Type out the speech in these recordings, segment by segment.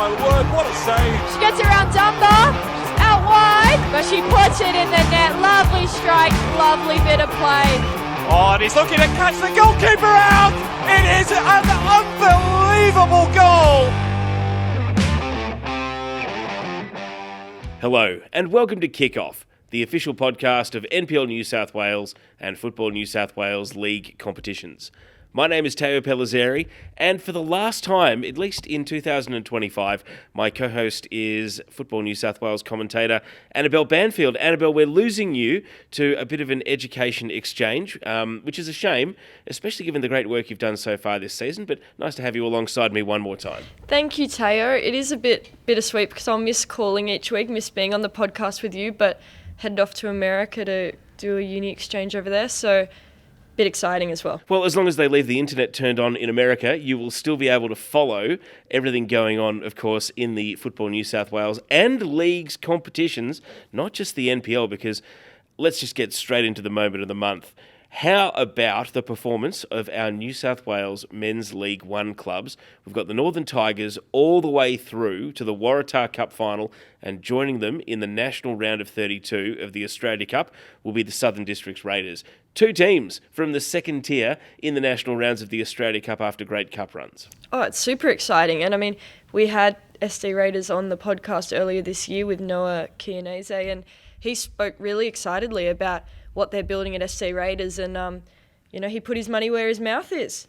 my word, what a save. She gets around Dunbar, out wide, but she puts it in the net. Lovely strike, lovely bit of play. Oh, and he's looking to catch the goalkeeper out. It is an unbelievable goal. Hello, and welcome to Kickoff, the official podcast of NPL New South Wales and Football New South Wales League competitions. My name is Pellizzeri, and for the last time, at least in 2025, my co-host is Football New South Wales commentator Annabelle Banfield. Annabelle, we're losing you to a bit of an education exchange, which is a shame, especially given the great work you've done so far this season, but nice to have you alongside me one more time. Thank you, Teo. It is a bit bittersweet because I'll miss calling each week, miss being on the podcast with you, but headed off to America to do a uni exchange over there, so bit exciting as well. Well, as long as they leave the internet turned on in America, you will still be able to follow everything going on, of course, in the Football New South Wales and Leagues competitions, not just the NPL, because let's just get straight into the moment of the month. How about the performance of our New South Wales Men's League One clubs? We've got the Northern Tigers all the way through to the Waratah Cup final, and joining them in the national round of 32 of the Australia Cup will be the Southern Districts Raiders. Two teams from the second tier in the national rounds of the Australia Cup after great cup runs. Oh, it's super exciting. And I mean, we had SD Raiders on the podcast earlier this year with Noah Chianese, and he spoke really excitedly about what they're building at SD Raiders, and he put his money where his mouth is.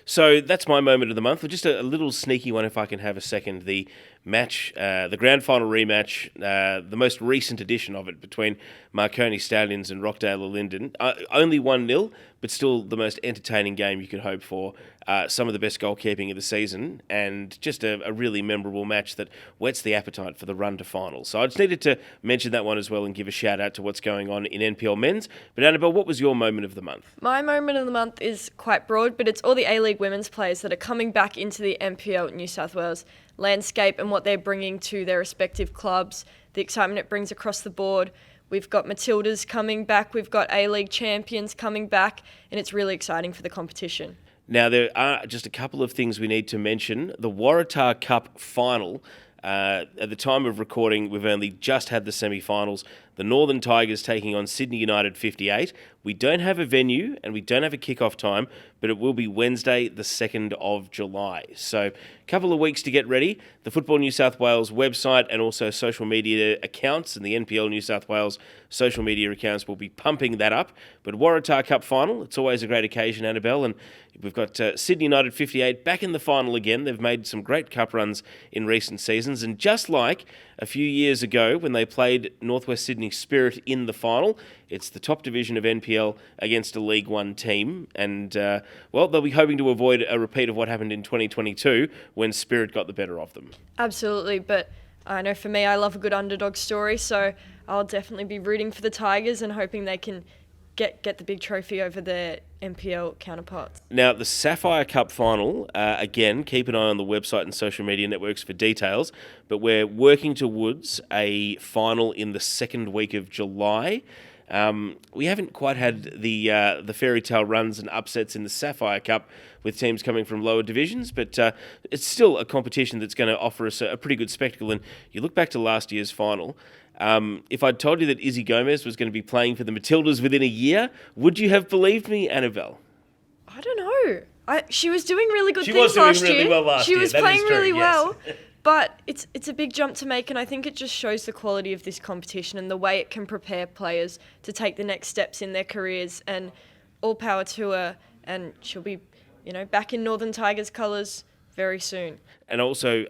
So that's my moment of the month. Just a little sneaky one, if I can have a second. The match, the grand final rematch, the most recent edition of it between Marconi Stallions and Rockdale Linden. Only 1-0, but still the most entertaining game you could hope for. Some of the best goalkeeping of the season, and just a really memorable match that whets the appetite for the run to finals. So I just needed to mention that one as well and give a shout out to what's going on in NPL Men's. But Annabelle, what was your moment of the month? My moment of the month is quite broad, but it's all the A-League women's players that are coming back into the NPL New South Wales landscape and what they're bringing to their respective clubs, the excitement it brings across the board. We've got Matildas coming back, we've got A-League champions coming back, and it's really exciting for the competition. Now, there are just a couple of things we need to mention. The Waratah Cup final, at the time of recording, we've only just had the semi-finals. The Northern Tigers taking on Sydney United 58. We don't have a venue and we don't have a kick-off time, but it will be Wednesday, the 2nd of July. So a couple of weeks to get ready. The Football New South Wales website and also social media accounts and the NPL New South Wales social media accounts will be pumping that up. But Waratah Cup final, it's always a great occasion, Annabelle, and we've got Sydney United 58 back in the final again. They've made some great cup runs in recent seasons, and just like a few years ago when they played Northwest Sydney Spirit in the final, it's the top division of NPL against a League One team, and they'll be hoping to avoid a repeat of what happened in 2022 when Spirit got the better of them. Absolutely, but I know for me, I love a good underdog story, so I'll definitely be rooting for the Tigers and hoping they can get the big trophy over their NPL counterparts. Now, the Sapphire Cup final, again, keep an eye on the website and social media networks for details, but we're working towards a final in the second week of July. We haven't quite had the fairy tale runs and upsets in the Sapphire Cup with teams coming from lower divisions, but it's still a competition that's going to offer us a pretty good spectacle. And you look back to last year's final, if I'd told you that Izzy Gomez was going to be playing for the Matildas within a year, would you have believed me, Annabelle? I don't know. She was doing really good She things was doing last really year. well last she year. was That playing is true, really yes. well, but it's a big jump to make, and I think it just shows the quality of this competition and the way it can prepare players to take the next steps in their careers. And all power to her, and she'll be, back in Northern Tigers colours very soon. And also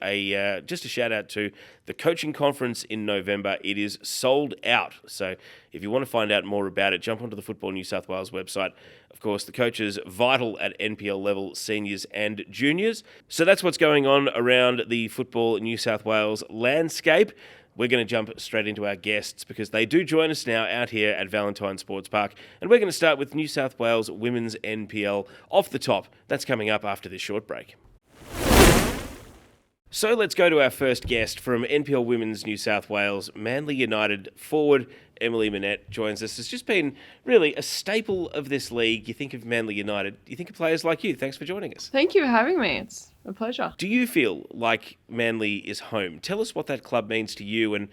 just a shout out to the coaching conference in November. It is sold out. So if you want to find out more about it, jump onto the Football New South Wales website. Of course, the coaches vital at NPL level, seniors and juniors. So that's what's going on around the Football New South Wales landscape. We're going to jump straight into our guests because they do join us now out here at Valentine Sports Park. And we're going to start with New South Wales Women's NPL off the top. That's coming up after this short break. So let's go to our first guest from NPL Women's New South Wales. Manly United forward Emily Minett joins us. It's just been really a staple of this league. You think of Manly United, you think of players like you. Thanks for joining us. Thank you for having me. It's a pleasure. Do you feel like Manly is home? Tell us what that club means to you, and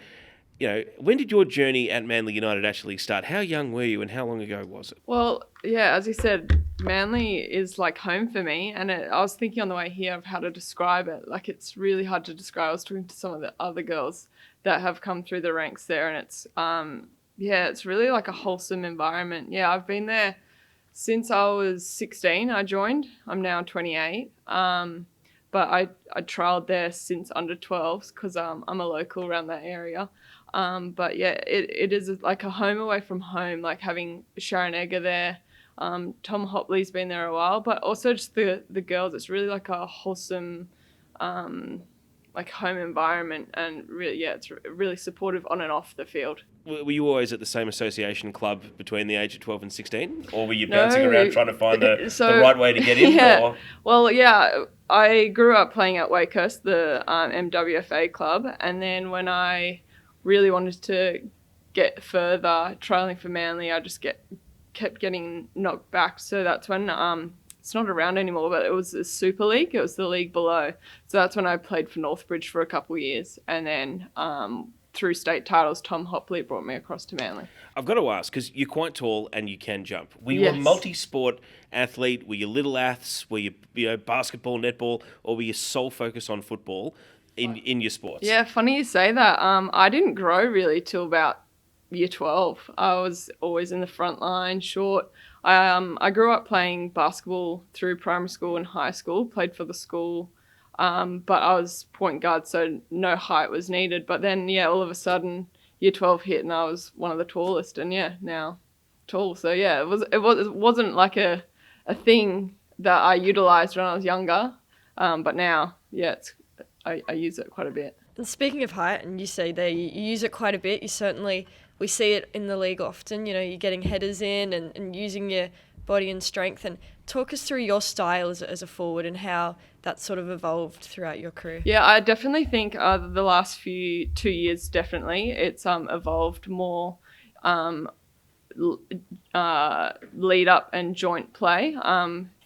when did your journey at Manly United actually start? How young were you and how long ago was it? Well, yeah, as you said, Manly is like home for me. And I was thinking on the way here of how to describe it. Like, it's really hard to describe. I was talking to some of the other girls that have come through the ranks there, and it's, it's really like a wholesome environment. Yeah, I've been there since I was 16. I joined. I'm now 28. But I trialled there since under 12s because I'm a local around that area. But yeah, it is like a home away from home, like having Sharon Egger there. Tom Hopley's been there a while, but also just the girls. It's really like a wholesome, like home environment, and really, yeah, it's really supportive on and off the field. Were you always at the same association club between the age of 12 and 16? Or were you bouncing around trying to find the right way to get in? Yeah. Or? Well, yeah, I grew up playing at Wakehurst, the MWFA club, and then when I really wanted to get further, trialling for Manly, I just kept getting knocked back. So that's when it's not around anymore, but it was the Super League. It was the league below. So that's when I played for Northbridge for a couple of years, and then through state titles, Tom Hopley brought me across to Manly. I've got to ask, because you're quite tall and you can jump. Were you Yes. a multi-sport athlete? Were you little aths? Were you basketball, netball, or were you sole focus on football in your sports? Yeah, funny you say that. I didn't grow really till about year 12. I was always in the front line, short. I grew up playing basketball through primary school and high school, played for the school, but I was point guard, so no height was needed. But then, yeah, all of a sudden, year 12 hit and I was one of the tallest, and yeah, now tall. So yeah, it wasn't like a thing that I utilized when I was younger, but now, yeah, I use it quite a bit. And speaking of height, and you say there you use it quite a bit, we see it in the league often, you're getting headers in and using your body and strength. And talk us through your style as a forward and how that sort of evolved throughout your career. Yeah, I definitely think the last 2 years, definitely, it's evolved more lead up and joint play.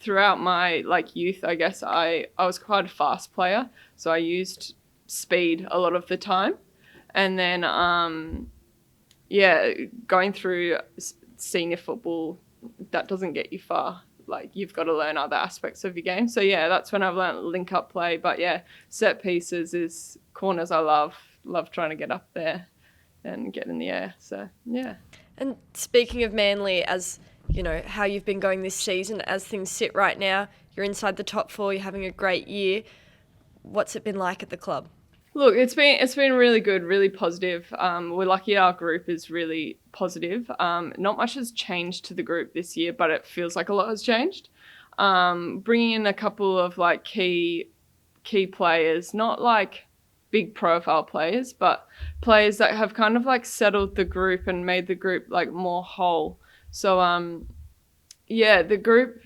Throughout my youth, I guess I was quite a fast player, so I used speed a lot of the time. And then, going through senior football, that doesn't get you far. Like, you've got to learn other aspects of your game. So yeah, that's when I've learned link-up play. But yeah, set pieces is corners I love trying to get up there and get in the air. So yeah. And speaking of Manly, as how you've been going this season, as things sit right now, you're inside the top 4, you're having a great year. What's it been like at the club? Look, it's been really good, really positive. We're lucky our group is really positive. Not much has changed to the group this year, but it feels like a lot has changed. Bringing in a couple of key players, not big profile players, but players that have kind of settled the group and made the group more whole. So the group,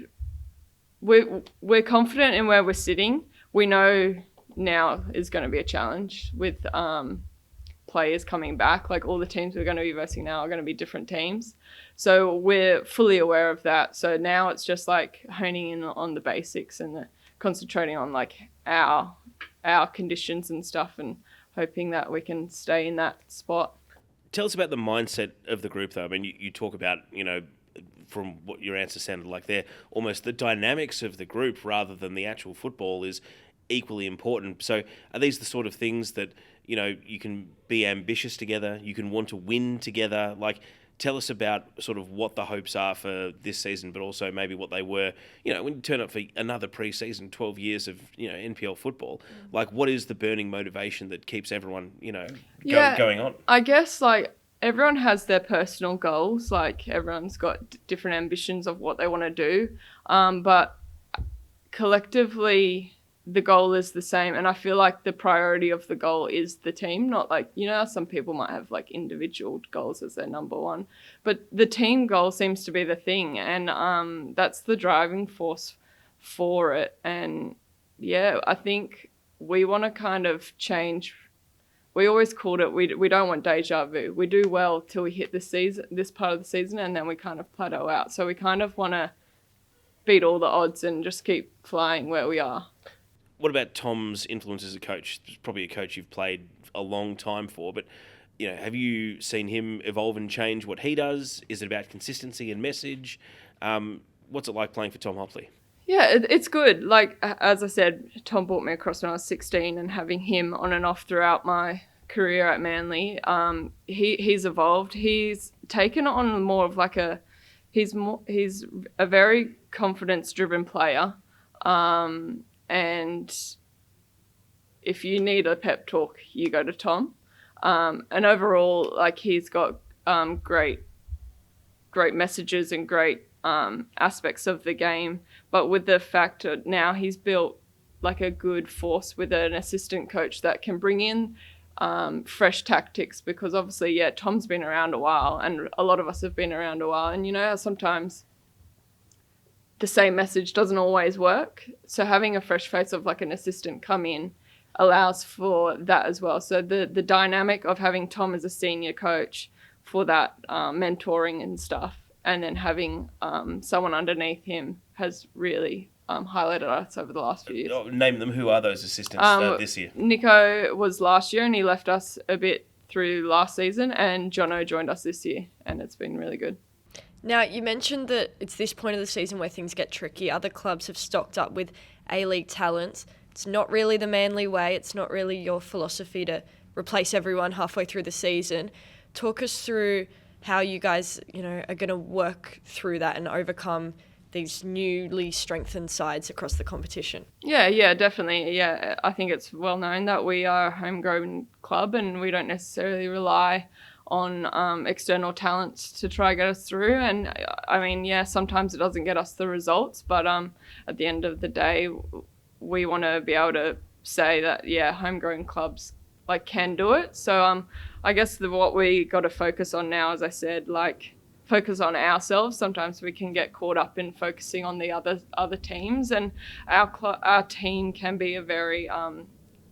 we're confident in where we're sitting. We know now is going to be a challenge with players coming back. All the teams we're going to be versing now are going to be different teams. So we're fully aware of that. So now it's just honing in on the basics and concentrating on our conditions and stuff, and hoping that we can stay in that spot. Tell us about the mindset of the group, though. I mean, you talk about, from what your answer sounded like there, almost the dynamics of the group rather than the actual football is equally important. So are these the sort of things that, you can be ambitious together, you can want to win together? Tell us about sort of what the hopes are for this season, but also maybe what they were, when you turn up for another pre-season, 12 years of, NPL football. What is the burning motivation that keeps everyone, going on? I guess, everyone has their personal goals. Everyone's got different ambitions of what they want to do. But collectively, the goal is the same. And I feel like the priority of the goal is the team, not some people might have individual goals as their number one, but the team goal seems to be the thing. And that's the driving force for it. And yeah, I think we want to kind of change. We always called it, we don't want deja vu. We do well till we hit this part of the season, and then we kind of plateau out. So we kind of want to beat all the odds and just keep flying where we are. What about Tom's influence as a coach? He's probably a coach you've played a long time for, but have you seen him evolve and change what he does? Is it about consistency and message? What's it like playing for Tom Hopley? Yeah, it's good. Like, as I said, Tom brought me across when I was 16, and having him on and off throughout my career at Manly, he's evolved. He's taken on more of like he's a very confidence-driven player, and if you need a pep talk, you go to Tom. And overall, like, he's got great messages and great aspects of the game. But with the fact that now he's built like a good force with an assistant coach that can bring in fresh tactics, because obviously, Tom's been around a while, and a lot of us have been around a while, and sometimes the same message doesn't always work. So having a fresh face of like an assistant come in allows for that as well. So the dynamic of having Tom as a senior coach for that mentoring and stuff, and then having someone underneath him has really highlighted us over the last few years. Name them. Who are those assistants this year? Nico was last year, and he left us a bit through last season, and Jono joined us this year, and it's been really good. Now, you mentioned that it's this point of the season where things get tricky. Other clubs have stocked up with A-League talents. It's not really the Manly way. It's not really your philosophy to replace everyone halfway through the season. Talk us through how you guys, are going to work through that and overcome these newly strengthened sides across the competition. Yeah, definitely. Yeah, I think it's well known that we are a homegrown club, and we don't necessarily rely on external talents to try get us through. And I mean, sometimes it doesn't get us the results, but at the end of the day, we want to be able to say that homegrown clubs like can do it. So I guess what we got to focus on now, as I said, like focus on ourselves. Sometimes we can get caught up in focusing on the other teams, and our team can be a very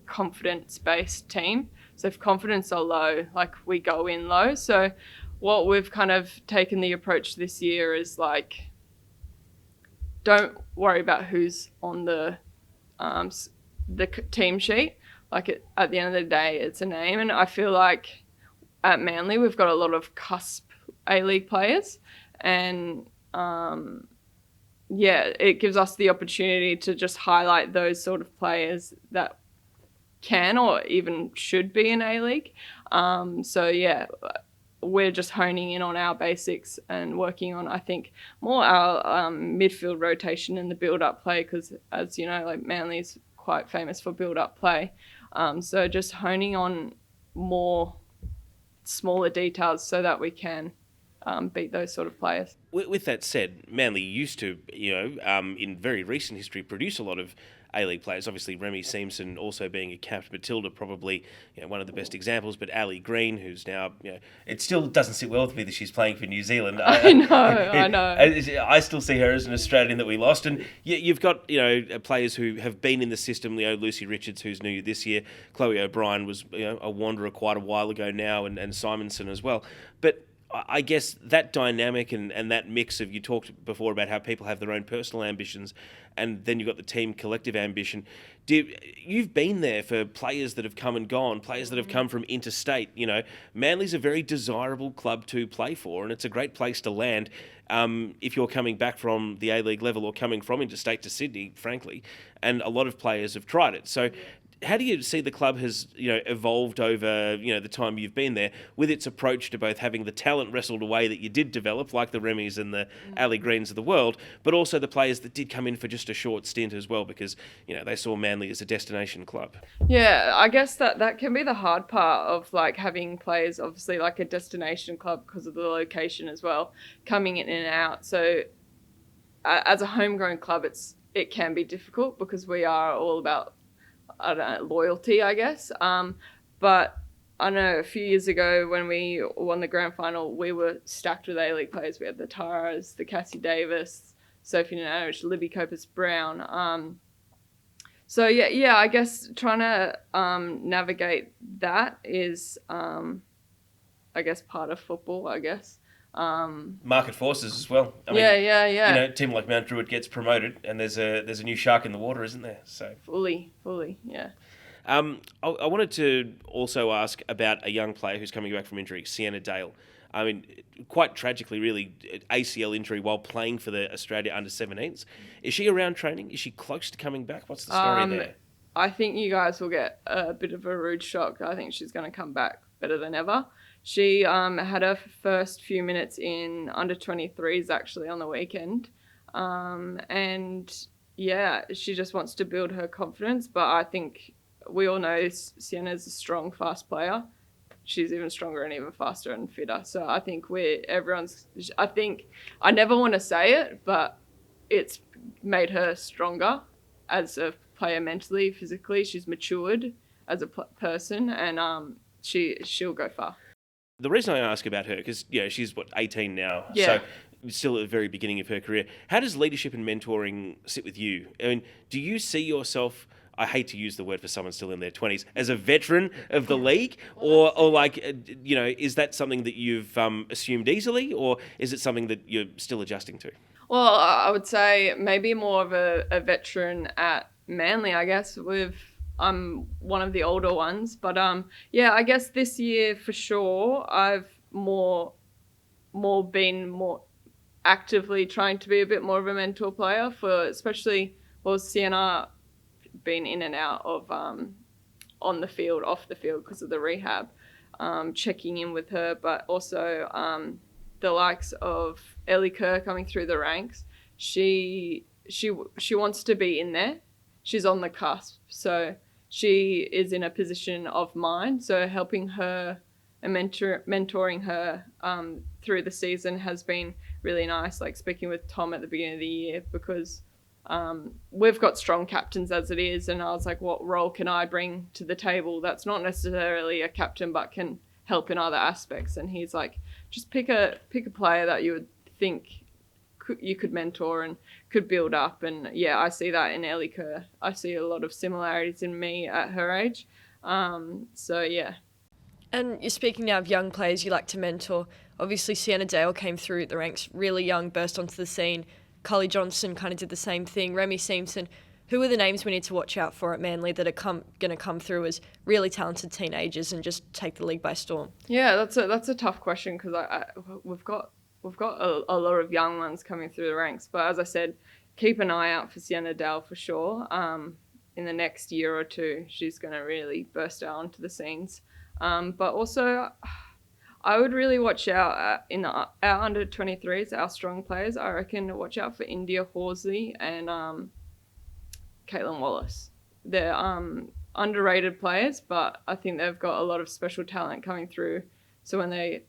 confidence-based team. So if confidence are low, like, we go in low. So what we've kind of taken the approach this year is like, don't worry about who's on the team sheet. Like, at the end of the day, it's a name. And I feel like at Manly, we've got a lot of cusp A-League players, and it gives us the opportunity to just highlight those sort of players that can or even should be in A-League. We're just honing in on our basics and working on, I think, more our midfield rotation and the build-up play, because, as you know, like, Manly's quite famous for build-up play. So just honing on more smaller details so that we can beat those sort of players. With that said, Manly used to, in very recent history, produce a lot of A-League players. Obviously, Remy Seamson also being a captain, Matilda probably one of the best examples, but Ali Green, who's now, it still doesn't sit well with me that she's playing for New Zealand. I know. I still see her as an Australian that we lost. And you've got, players who have been in the system, Lucy Richards, who's new this year. Chloe O'Brien was, a wanderer quite a while ago now, and Simonson as well. But I guess that dynamic and that mix of, you talked before about how people have their own personal ambitions, and then you've got the team collective ambition. You've been there for players that have come and gone, players that have come from interstate. Manly's a very desirable club to play for, and it's a great place to land if you're coming back from the A-League level or coming from interstate to Sydney, frankly. And a lot of players have tried it. So how do you see the club has evolved over the time you've been there, with its approach to both having the talent wrestled away that you did develop, like the Remys and the Ali Greens of the world, but also the players that did come in for just a short stint as well, because they saw Manly as a destination club? Yeah, I guess that can be the hard part of like having players, obviously like a destination club because of the location as well, coming in and out. So as a homegrown club, it can be difficult because we are all about loyalty, I guess. But I know a few years ago when we won the grand final, we were stacked with A-League players. We had the Taras, the Cassie Davis, Sophie Nanavich, Libby Copus Brown. So yeah, I guess trying to navigate that is, I guess, part of football, I guess. Market forces as well. I mean, Yeah. You know, a team like Mount Druitt gets promoted, and there's a new shark in the water, isn't there? So Fully, yeah. I wanted to also ask about a young player who's coming back from injury, Sienna Dale. I mean, quite tragically, really, ACL injury while playing for the Australia under-17s. Is she around training? Is she close to coming back? What's the story there? I think you guys will get a bit of a rude shock. I think she's going to come back better than ever. She had her first few minutes in under-23s actually on the weekend. And yeah, she just wants to build her confidence. But I think we all know Sienna's a strong, fast player. She's even stronger and even faster and fitter. So I think I never want to say it, but it's made her stronger as a player mentally, physically. She's matured as a person, and she'll go far. The reason I ask about her, because she's 18 now, Yeah. so still at the very beginning of her career. How does leadership and mentoring sit with you? I mean, do you see yourself, I hate to use the word for someone still in their 20s, as a veteran of the league? Or like, is that something that you've assumed easily, or is it something that you're still adjusting to? Well, I would say maybe more of a veteran at Manly, I guess. I'm one of the older ones, but yeah, I guess this year for sure I've been more actively trying to be a bit more of a mentor player for, especially, Sienna been in and out of on the field, off the field because of the rehab, checking in with her, but also the likes of Ellie Kerr coming through the ranks. She wants to be in there. She's on the cusp, so she is in a position of mind. So helping her and mentoring her through the season has been really nice. Like speaking with Tom at the beginning of the year, because we've got strong captains as it is, and I was like, what role can I bring to the table that's not necessarily a captain but can help in other aspects? And he's like, just pick a player that you would think you could mentor and could build up. And yeah, I see that in Ellie Kerr. I see a lot of similarities in me at her age. So yeah. And you're speaking now of young players you like to mentor. Obviously, Sienna Dale came through the ranks really young, burst onto the scene. Cully Johnson kind of did the same thing. Remy Simpson. Who are the names we need to watch out for at Manly that are going to come through as really talented teenagers and just take the league by storm? Yeah, that's a tough question, because we've got a lot of young ones coming through the ranks. But as I said, keep an eye out for Sienna Dale for sure. In the next year or two, she's going to really burst out onto the scenes. But also, I would really watch out in our under-23s, our strong players. I reckon watch out for India Horsley and Caitlin Wallace. They're underrated players, but I think they've got a lot of special talent coming through. So when they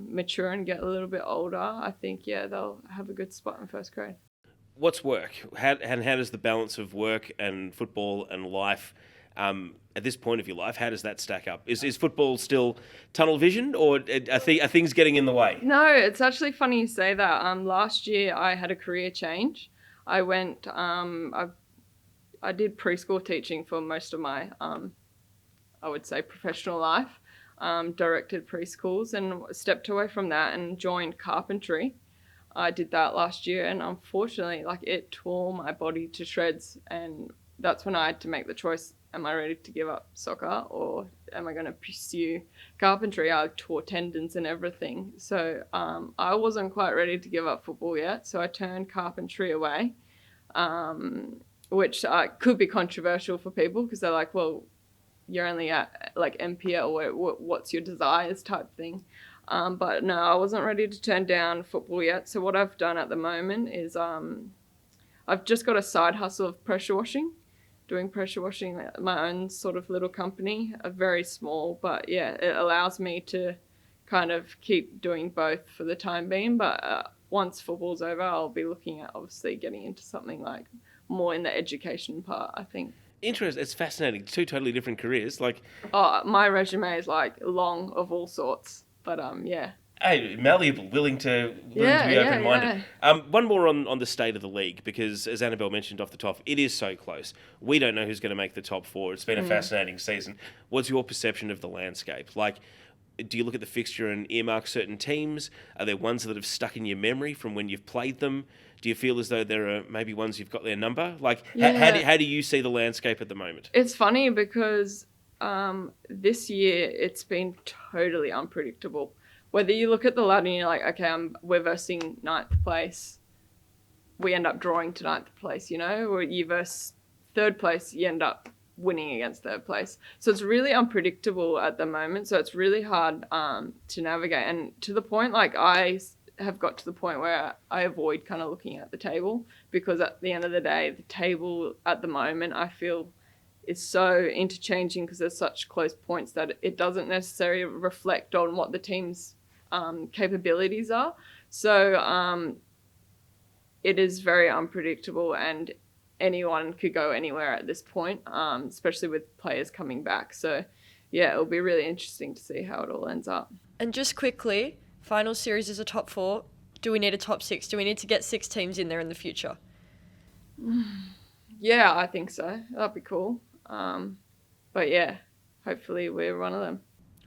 mature and get a little bit older, I think, they'll have a good spot in first grade. What's work? How does the balance of work and football and life, at this point of your life, how does that stack up? Is football still tunnel vision, or are things getting in the way? No, it's actually funny you say that. Last year I had a career change. I went, I did preschool teaching for most of my, I would say, professional life. Directed preschools and stepped away from that and joined carpentry. I did that last year, and unfortunately, it tore my body to shreds, and that's when I had to make the choice: am I ready to give up soccer, or am I going to pursue carpentry? I tore tendons and everything, so I wasn't quite ready to give up football yet, so I turned carpentry away, which could be controversial for people, because they're like, well, you're only at NPL, or what's your desires type thing. But no, I wasn't ready to turn down football yet. So what I've done at the moment is I've just got a side hustle of pressure washing, doing pressure washing at my own sort of little company, very small, but yeah, it allows me to kind of keep doing both for the time being. But once football's over, I'll be looking at obviously getting into something more in the education part, I think. Interesting. It's fascinating. Two totally different careers. My resume is long of all sorts, but yeah. Hey, malleable, willing to be open-minded. One more on the state of the league, because as Annabelle mentioned off the top, it is so close. We don't know who's going to make the top four. It's been a fascinating season. What's your perception of the landscape? Like, do you look at the fixture and earmark certain teams? Are there ones that have stuck in your memory from when you've played them? Do you feel as though there are maybe ones you've got their number? Like, how do you see the landscape at the moment? It's funny because this year it's been totally unpredictable. Whether you look at the ladder and you're like, okay, we're versing 9th place, we end up drawing to 9th place, you know? Or you verse 3rd place, you end up winning against 3rd place. So it's really unpredictable at the moment. So it's really hard to navigate. And to the point, like, I have got to the point where I avoid kind of looking at the table, because at the end of the day, the table at the moment, I feel, is so interchanging because there's such close points that it doesn't necessarily reflect on what the team's capabilities are. So it is very unpredictable, and anyone could go anywhere at this point, especially with players coming back. So yeah, it'll be really interesting to see how it all ends up. And just quickly, final series is a top 4. Do we need a top 6? Do we need to get 6 teams in there in the future? Yeah, I think so. That'd be cool. But yeah, hopefully we're one of them.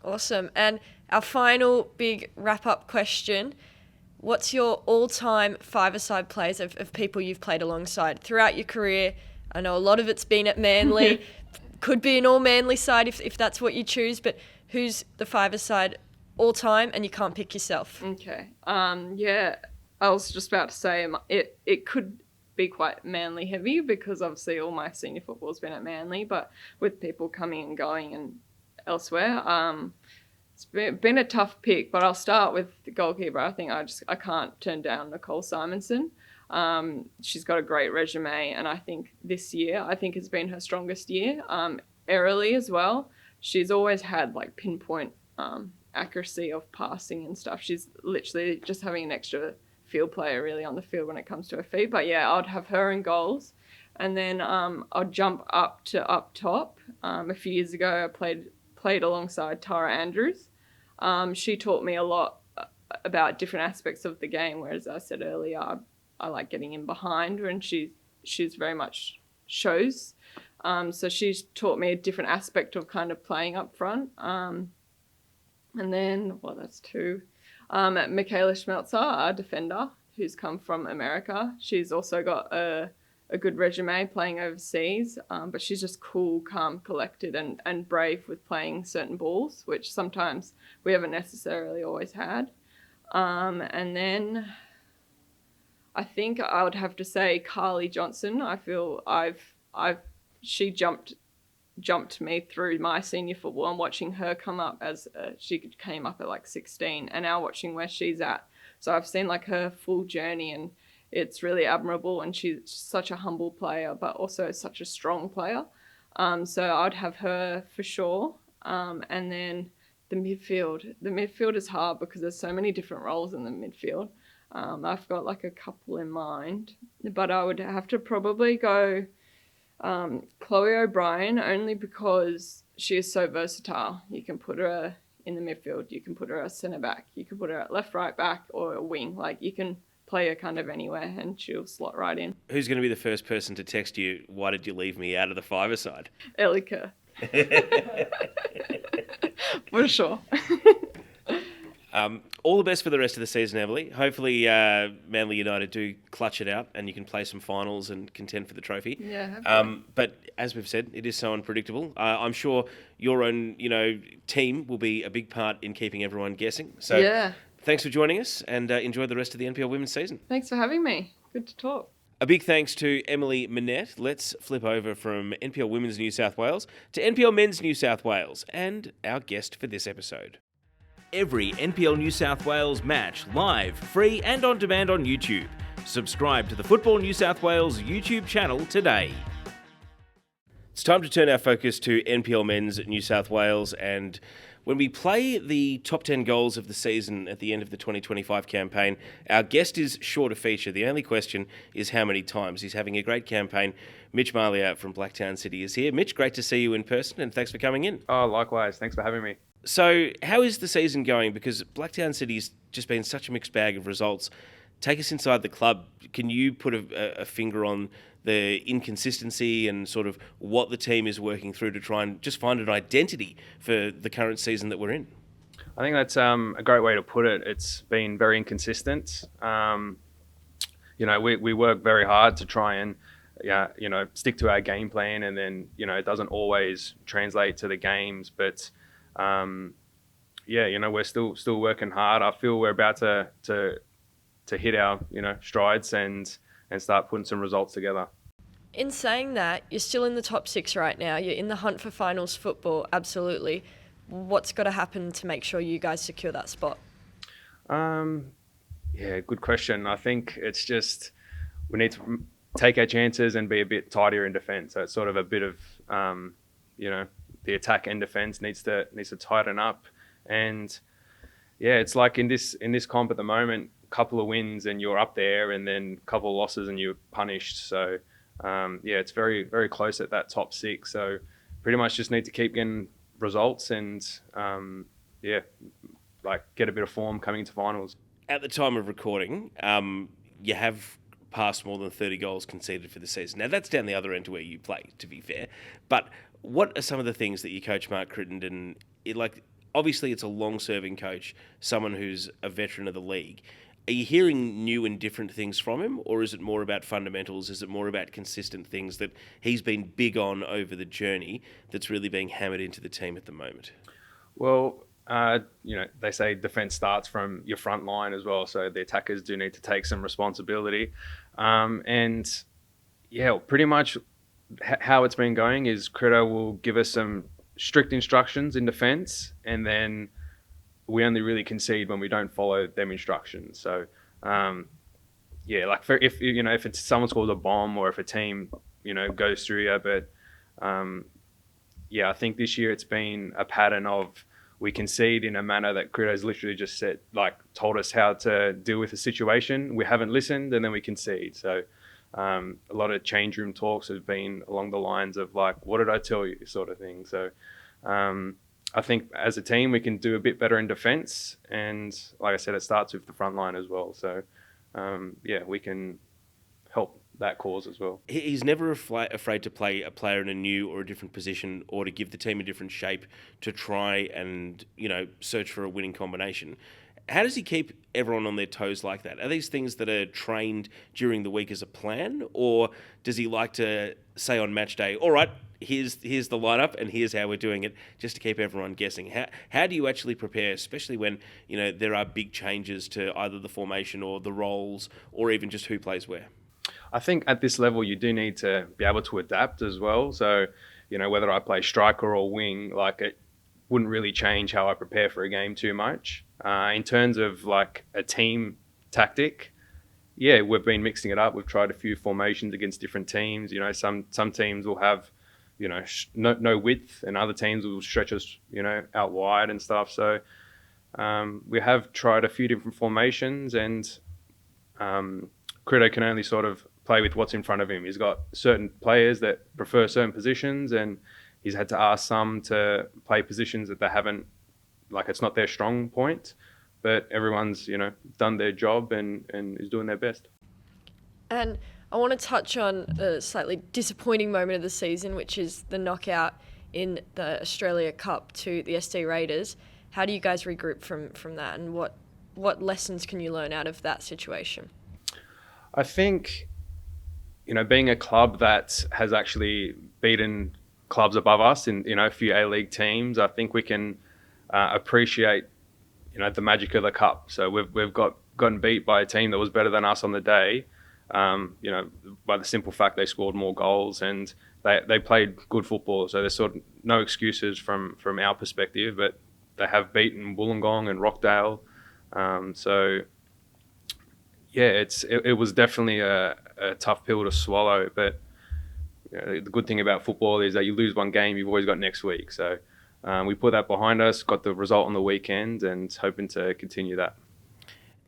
Awesome. And our final big wrap-up question, what's your all-time five-a-side players of people you've played alongside throughout your career? I know a lot of it's been at Manly. Could be an all-Manly side if that's what you choose, but who's the five-a-side all-time, and you can't pick yourself? Okay. Yeah, I was just about to say it could be quite Manly heavy, because obviously all my senior football's been at Manly, but with people coming and going and elsewhere, it's been a tough pick. But I'll start with the goalkeeper. I think I can't turn down Nicole Simonson. She's got a great resume, and I think this year has been her strongest year. Aerially as well, she's always had like pinpoint accuracy of passing and stuff. She's literally just having an extra field player really on the field when it comes to her feet. But yeah, I'd have her in goals. And then I'd jump up to up top. A few years ago, I played alongside Tara Andrews. She taught me a lot about different aspects of the game, whereas I said earlier, I like getting in behind, and she's very much shows. So she's taught me a different aspect of kind of playing up front. And then, well, that's 2. Michaela Schmelzer, our defender, who's come from America. She's also got a good resume playing overseas, but she's just cool, calm, collected, and brave with playing certain balls, which sometimes we haven't necessarily always had. And then I think I would have to say Carly Johnson. I feel she jumped me through my senior football, and watching her come up as she came up at like 16, and now watching where she's at. So I've seen like her full journey, and it's really admirable, and she's such a humble player, but also such a strong player. So I'd have her for sure. And then the midfield is hard because there's so many different roles in the midfield. I've got like a couple in mind, but I would have to probably go Chloe O'Brien, only because she is so versatile. You can put her in the midfield, you can put her at centre back, you can put her at left, right back, or a wing. Like, you can play her kind of anywhere and she'll slot right in. Who's going to be the first person to text you, why did you leave me out of the five-a-side? Ellie Kerr. For sure. All the best for the rest of the season, Emily. Hopefully Manly United do clutch it out and you can play some finals and contend for the trophy. Yeah. But as we've said, it is so unpredictable. I'm sure your own, team will be a big part in keeping everyone guessing. So yeah. Thanks for joining us, and enjoy the rest of the NPL Women's season. Thanks for having me. Good to talk. A big thanks to Emily Minett. Let's flip over from NPL Women's New South Wales to NPL Men's New South Wales and our guest for this episode. Every NPL New South Wales match live, free and on demand on YouTube. Subscribe to the Football New South Wales YouTube channel today. It's time to turn our focus to NPL Men's New South Wales, and when we play the top 10 goals of the season at the end of the 2025 campaign, our guest is sure to feature. The only question is how many times. He's having a great campaign. Mitch Mallia from Blacktown City is here. Mitch, great to see you in person, and thanks for coming in. Oh, likewise. Thanks for having me. So, how is the season going? Because Blacktown City's just been such a mixed bag of results. Take us inside the club. Can you put a finger on the inconsistency and sort of what the team is working through to try and just find an identity for the current season that we're in? I think that's a great way to put it. It's been very inconsistent. We work very hard to try and stick to our game plan, and then it doesn't always translate to the games. But we're still working hard. I feel we're about to hit our strides and start putting some results together. In saying that, you're still in the top 6 right now. You're in the hunt for finals football, absolutely. What's got to happen to make sure you guys secure that spot? Good question. I think it's just we need to take our chances and be a bit tighter in defence. So it's sort of a bit of the attack and defence needs to tighten up. And it's like in this comp at the moment, a couple of wins and you're up there, and then a couple of losses and you're punished. So it's very, very close at that top 6. So pretty much just need to keep getting results and get a bit of form coming into finals. At the time of recording, you have passed more than 30 goals conceded for the season. Now, that's down the other end to where you play, to be fair. But what are some of the things that your coach, Mark Crittenden, obviously it's a long-serving coach, someone who's a veteran of the league. Are you hearing new and different things from him, or is it more about fundamentals? Is it more about consistent things that he's been big on over the journey that's really being hammered into the team at the moment? Well, they say defence starts from your front line as well, so the attackers do need to take some responsibility. Pretty much how it's been going is Critter will give us some strict instructions in defence, and then we only really concede when we don't follow them instructions. So, if it's someone scores a bomb or if a team, goes through you. But, I think this year it's been a pattern of we concede in a manner that Critter's literally just told us how to deal with the situation. We haven't listened, and then we concede. So, a lot of change room talks have been along the lines of what did I tell you, sort of thing. So, I think as a team, we can do a bit better in defence. And like I said, it starts with the front line as well. So, we can help that cause as well. He's never afraid to play a player in a new or a different position, or to give the team a different shape to try and, search for a winning combination. How does he keep everyone on their toes like that? Are these things that are trained during the week as a plan, or does he like to say on match day, all right, here's the lineup and here's how we're doing it, just to keep everyone guessing? How do you actually prepare, especially when there are big changes to either the formation or the roles, or even just who plays where? I think at this level you do need to be able to adapt as well. So whether I play striker or wing, it wouldn't really change how I prepare for a game too much. In terms of a team tactic, we've been mixing it up. We've tried a few formations against different teams. Some teams will have no width, and other teams will stretch us out wide and stuff. So we have tried a few different formations, and Critter can only sort of play with what's in front of him. He's got certain players that prefer certain positions, and he's had to ask some to play positions that they haven't, it's not their strong point, but everyone's, done their job and is doing their best. And I want to touch on a slightly disappointing moment of the season, which is the knockout in the Australia Cup to the SD Raiders. How do you guys regroup from that, and what lessons can you learn out of that situation? I think, being a club that has actually beaten clubs above us in, a few A-League teams, I think we can appreciate, the magic of the cup. So we've gotten beat by a team that was better than us on the day, by the simple fact they scored more goals and they played good football. So there's sort of no excuses from our perspective, but they have beaten Wollongong and Rockdale. It was definitely a tough pill to swallow, but the good thing about football is that you lose one game, you've always got next week. So we put that behind us, got the result on the weekend, and hoping to continue that.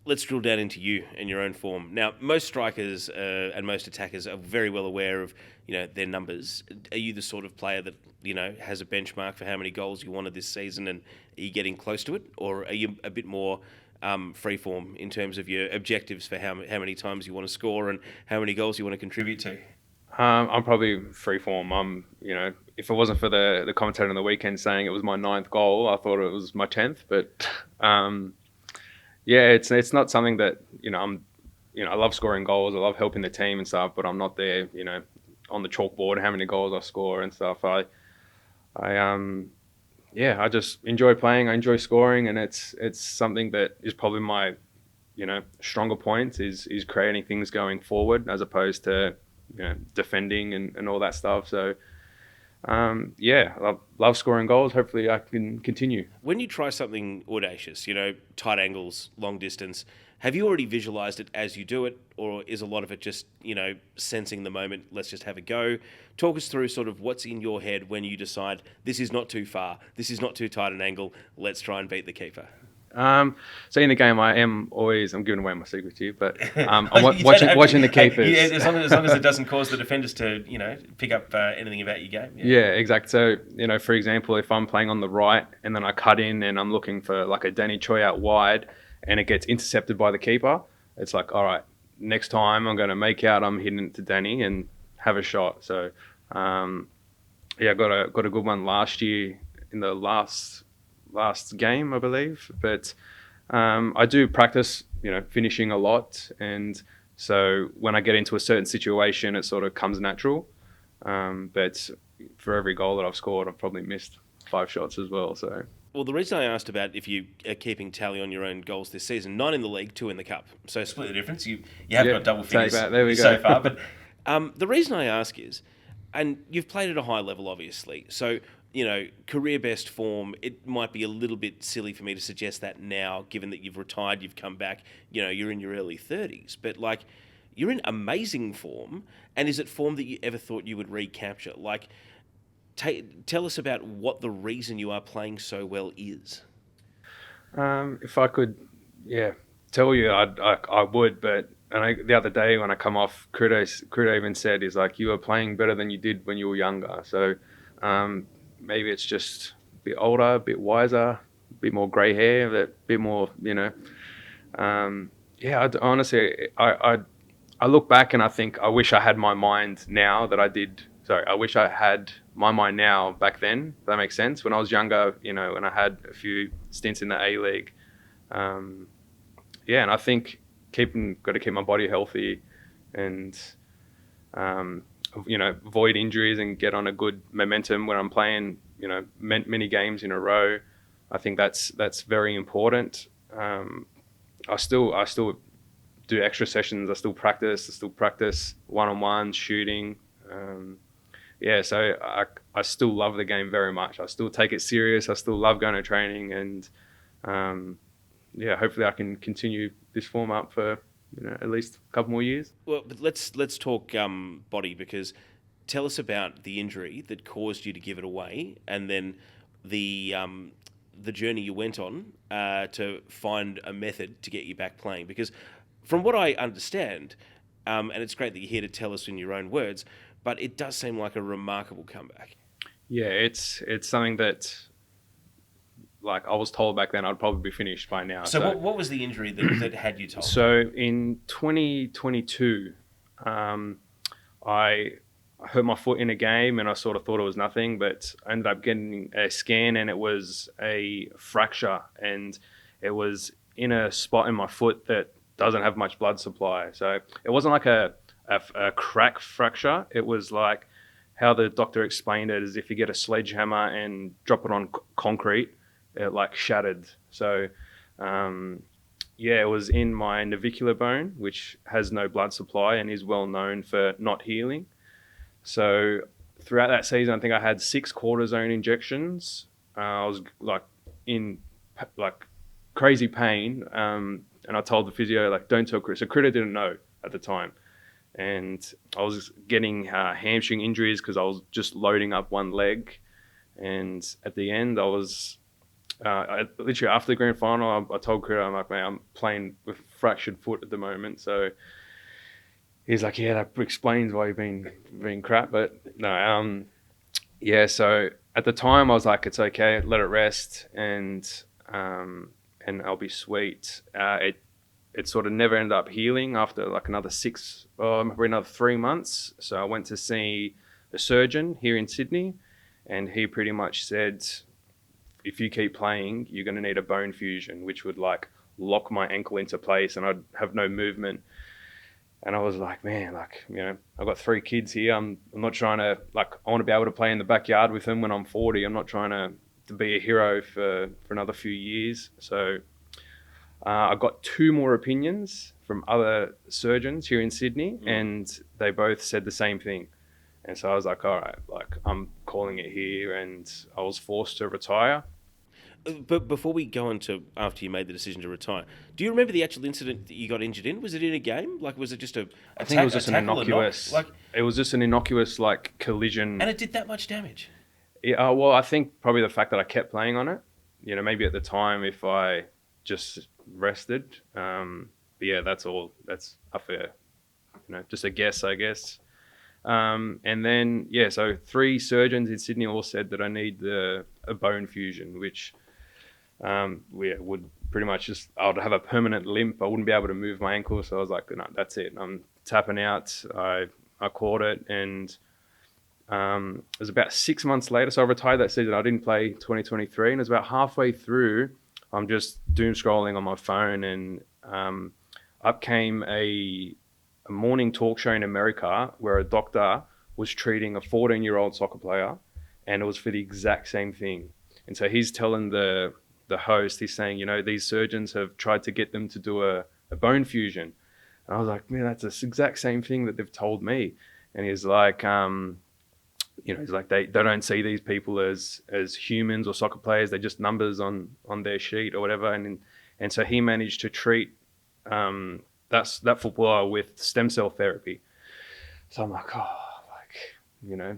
Let's drill down into you and your own form. Now, most strikers and most attackers are very well aware of their numbers. Are you the sort of player that has a benchmark for how many goals you wanted this season, and are you getting close to it, or are you a bit more freeform in terms of your objectives for how many times you want to score and how many goals you want to contribute to? I'm probably freeform. If it wasn't for the commentator on the weekend saying it was my 9th goal, I thought it was my 10th. But it's not something that I love scoring goals. I love helping the team and stuff, but I'm not there, on the chalkboard how many goals I score and stuff. I just enjoy playing. I enjoy scoring, and it's something that is probably my stronger point is creating things going forward as opposed to defending and all that stuff. So I love scoring goals. Hopefully I can continue. When you try something audacious, tight angles, long distance, have you already visualized it as you do it, or is a lot of it just, sensing the moment, let's just have a go? Talk us through sort of what's in your head when you decide this is not too far, this is not too tight an angle, let's try and beat the keeper. So in the game, I'm giving away my secret to you, but I'm watching the keepers. Yeah, as long as it doesn't cause the defenders to, pick up anything about your game. Yeah, exactly. So, for example, if I'm playing on the right and then I cut in and I'm looking for like a Danny Choi out wide and it gets intercepted by the keeper, it's like, all right, next time I'm going to make out I'm hitting it to Danny and have a shot. So, I got a good one last year in the last game, I believe. But I do practice, finishing a lot, and so when I get into a certain situation, it sort of comes natural. But for every goal that I've scored, I've probably missed 5 shots as well. So. Well, the reason I asked about if you are keeping tally on your own goals this season, 9 in the league, 2 in the cup. So split the difference. You have got double figures so far. But the reason I ask is, and you've played at a high level, obviously. So, career best form, it might be a little bit silly for me to suggest that now, given that you've retired, you've come back, you're in your early 30s. But, you're in amazing form. And is it form that you ever thought you would recapture? Tell us about what the reason you are playing so well is. If I could, tell you, I would. But the other day when I come off, Crudo even said, he's like, you were playing better than you did when you were younger. So maybe it's just a bit older, a bit wiser, a bit more grey hair, a bit more, honestly, I look back and I think I wish I had my mind now that I did. Sorry, I wish I had my mind now back then, if that makes sense. When I was younger, when I had a few stints in the A-League. And I think got to keep my body healthy and, avoid injuries and get on a good momentum when I'm playing, many games in a row. I think that's very important. I still do extra sessions. I still practice one-on-one shooting. So I still love the game very much. I still take it serious. I still love going to training, and hopefully I can continue this form up for at least a couple more years. Well, but let's talk body, because tell us about the injury that caused you to give it away, and then the journey you went on to find a method to get you back playing. Because from what I understand, and it's great that you're here to tell us in your own words, but it does seem like a remarkable comeback. Yeah, it's something that, I was told back then I'd probably be finished by now. So what was the injury that had you told? So in 2022, I hurt my foot in a game and I sort of thought it was nothing, but I ended up getting a scan and it was a fracture, and it was in a spot in my foot that doesn't have much blood supply. So it wasn't like a crack fracture. It was like how the doctor explained it, is if you get a sledgehammer and drop it on concrete, it shattered. So it was in my navicular bone, which has no blood supply and is well known for not healing. So throughout that season, I think I had 6 cortisone injections. I was in crazy pain, and I told the physio, don't tell Chris. So Critter didn't know at the time. And I was getting hamstring injuries because I was just loading up one leg. And at the end, I was literally after the grand final, I told Critter, I'm like, man, I'm playing with fractured foot at the moment. So he's like, yeah, that explains why you've been crap. But no, Yeah, so at the time I was like, it's okay, let it rest, and I'll be sweet. It sort of never ended up healing after like another 3 months. So I went to see a surgeon here in Sydney, and he pretty much said, if you keep playing, you're going to need a bone fusion, which would like lock my ankle into place and I'd have no movement. And I was like, man, like, you know, I've got 3 kids here. I'm not trying to, like, I want to be able to play in the backyard with them when I'm 40. I'm not trying to be a hero for another few years. So I got 2 more opinions from other surgeons here in Sydney, and they both said the same thing. And so I was like, all right, like, I'm calling it here, and I was forced to retire. But before we go on to after you made the decision to retire, do you remember the actual incident that you got injured in? Was it in a game? Like, was it just I think it was just an innocuous, it was just an innocuous like collision. And it did that much damage? Yeah, well, I think probably the fact that I kept playing on it. You know, maybe at the time if I just rested. But yeah, that's all. That's a fair, you know, just a guess, I guess. And then, yeah, so 3 surgeons in Sydney all said that I need a bone fusion, which would pretty much just, I would have a permanent limp. I wouldn't be able to move my ankle. So I was like, no, that's it. I'm tapping out. I caught it, and it was about 6 months later. So I retired that season. I didn't play 2023, and it was about halfway through. I'm just doom scrolling on my phone, and up came a morning talk show in America where a doctor was treating a 14-year-old soccer player, and it was for the exact same thing. And so he's telling the host, he's saying, you know, these surgeons have tried to get them to do a bone fusion. And I was like, man, that's the exact same thing that they've told me. And he's like, you know, he's like, they don't see these people as humans or soccer players. They're just numbers on their sheet or whatever. And so he managed to treat that footballer with stem cell therapy. So I'm like, oh, like, you know,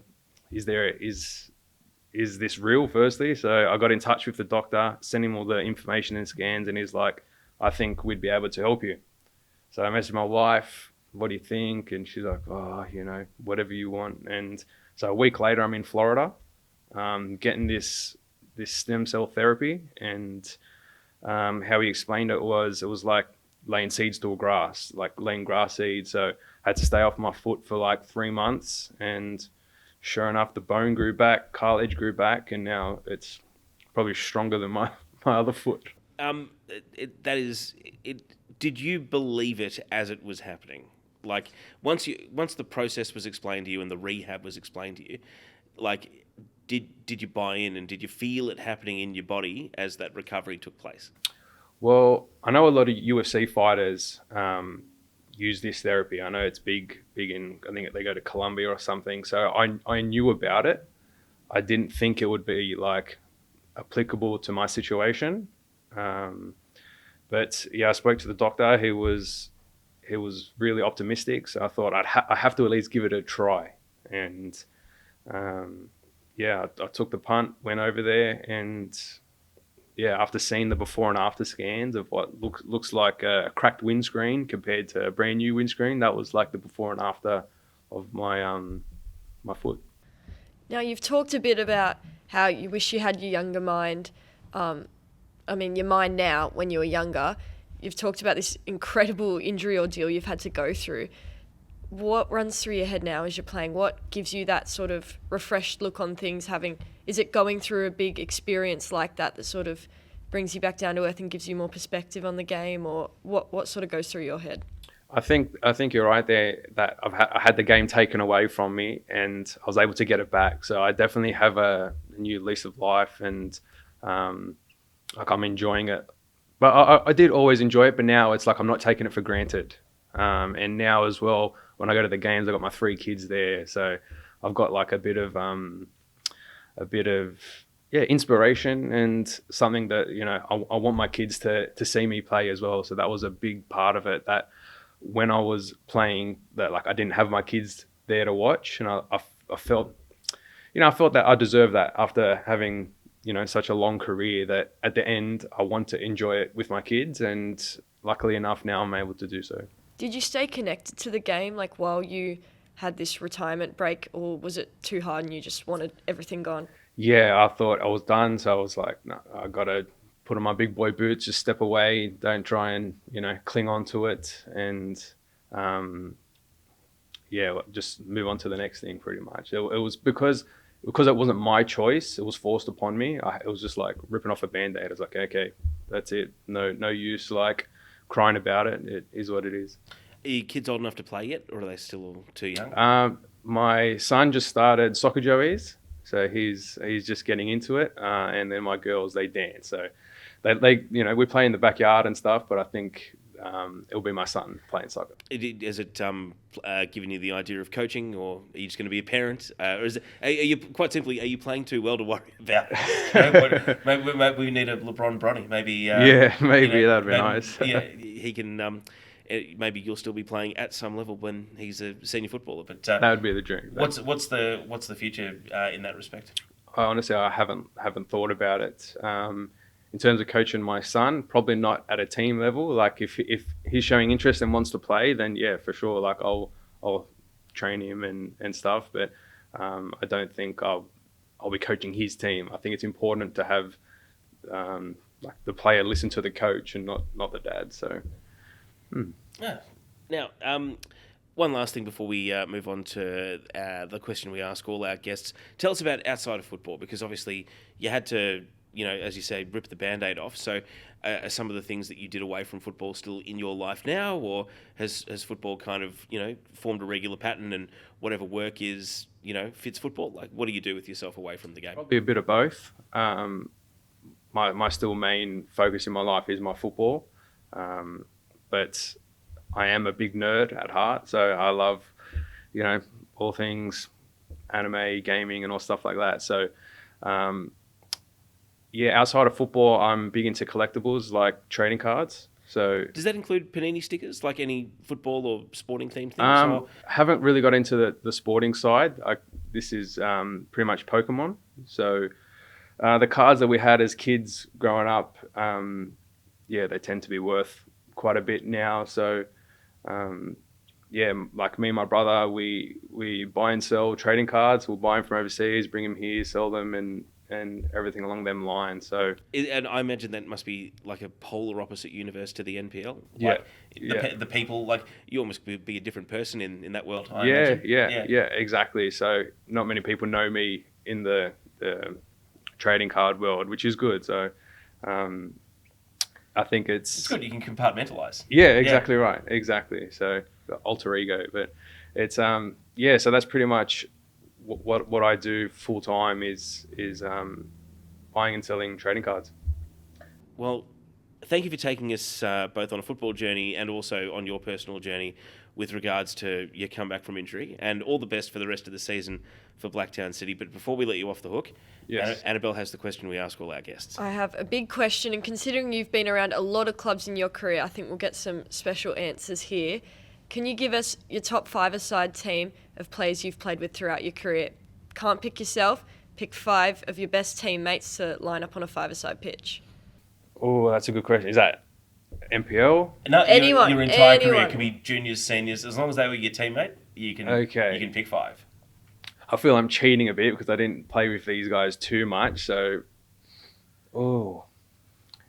is this real, firstly? So I got in touch with the doctor, sent him all the information and scans, and he's like, I think we'd be able to help you. So I messaged my wife, what do you think? And she's like, oh, you know, whatever you want. And so a week later, I'm in Florida, getting this stem cell therapy. And how he explained it was like laying seeds to a grass, like laying grass seeds. So I had to stay off my foot for like 3 months, and sure enough, the bone grew back, cartilage grew back, and now it's probably stronger than my other foot. Did you believe it as it was happening? Like, once the process was explained to you and the rehab was explained to you, like, did you buy in, and did you feel it happening in your body as that recovery took place? Well, I know a lot of UFC fighters use this therapy. I know it's big in, I think they go to Colombia or something. So I knew about it. I didn't think it would be like applicable to my situation. But yeah, I spoke to the doctor. He was really optimistic. So I thought I have to at least give it a try. And yeah, I took the punt, went over there, and yeah, after seeing the before and after scans of what looks like a cracked windscreen compared to a brand new windscreen, that was like the before and after of my my foot. Now, you've talked a bit about how you wish you had your younger mind. I mean, your mind now when you were younger. You've talked about this incredible injury ordeal you've had to go through. What runs through your head now as you're playing? What gives you that sort of refreshed look on things? Is it going through a big experience like that sort of brings you back down to earth and gives you more perspective on the game, or what sort of goes through your head? I think you're right there that I had the game taken away from me, and I was able to get it back. So I definitely have a new lease of life, and like I'm enjoying it. But I did always enjoy it, but now it's like I'm not taking it for granted. And now as well, when I go to the games, I've got my 3 kids there, so I've got like a bit of inspiration, and something that, you know, I want my kids to see me play as well. So that was a big part of it, that when I was playing, that like I didn't have my kids there to watch, and I felt that I deserved that after having, you know, such a long career, that at the end I want to enjoy it with my kids, and luckily enough now I'm able to do so. Did you stay connected to the game, like while you had this retirement break, or was it too hard and you just wanted everything gone? Yeah, I thought I was done, so I was like, no, I got to put on my big boy boots, just step away, don't try and, cling on to it, and just move on to the next thing pretty much. It was because it wasn't my choice, it was forced upon me. It was just like ripping off a Band-Aid. I was like, okay, that's it. No use like crying about it. It is what it is. Are your kids old enough to play yet, or are they still too young? My son just started soccer joeys, so he's just getting into it. And then my girls, they dance. So they we play in the backyard and stuff, but I think it'll be my son playing soccer. Is it giving you the idea of coaching, or are you just going to be a parent? Or are you quite simply, are you playing too well to worry about? Maybe we need a LeBron Bronny. Maybe that'd be nice. Yeah, he can. Maybe you'll still be playing at some level when he's a senior footballer. But that would be the dream. What's the future in that respect? Honestly, I haven't thought about it. In terms of coaching my son, probably not at a team level. Like if he's showing interest and wants to play, then yeah, for sure. Like I'll train him and stuff. But I don't think I'll be coaching his team. I think it's important to have like the player listen to the coach and not the dad. So. Yeah. Now, one last thing before we move on to the question we ask all our guests. Tell us about outside of football, because obviously you had to, as you say, rip the Band-Aid off. So are some of the things that you did away from football still in your life now, or has football kind of, formed a regular pattern, and whatever work is, fits football? Like, what do you do with yourself away from the game? Probably a bit of both. My still main focus in my life is my football. But I am a big nerd at heart, so I love, all things anime, gaming, and all stuff like that. So, outside of football, I'm big into collectibles like trading cards. So, does that include Panini stickers, like any football or sporting themed things? Haven't really got into the sporting side. This is pretty much Pokemon. So, the cards that we had as kids growing up, they tend to be worth quite a bit now. So like me and my brother, we buy and sell trading cards. We'll buy them from overseas, bring them here, sell them, and everything along them lines. So and I imagine that must be like a polar opposite universe to the NPL. The people, like, you almost be a different person in that world. I imagine. Exactly. So not many people know me in the trading card world, which is good. So I think it's good. You can compartmentalize. Yeah, exactly right. Exactly. So the alter ego, but it's so that's pretty much what I do full time is buying and selling trading cards. Well, thank you for taking us both on a football journey and also on your personal journey with regards to your comeback from injury, and all the best for the rest of the season for Blacktown City. But before we let you off the hook, yes, Annabelle has the question we ask all our guests. I have a big question, and considering you've been around a lot of clubs in your career, I think we'll get some special answers here. Can you give us your top 5-a-side team of players you've played with throughout your career? Can't pick yourself, pick 5 of your best teammates to line up on a 5-a-side pitch. Oh, that's a good question. Is that NPL? No, anyone, your entire career could be juniors, seniors. As long as they were your teammate, you can pick 5. I feel I'm cheating a bit because I didn't play with these guys too much. So,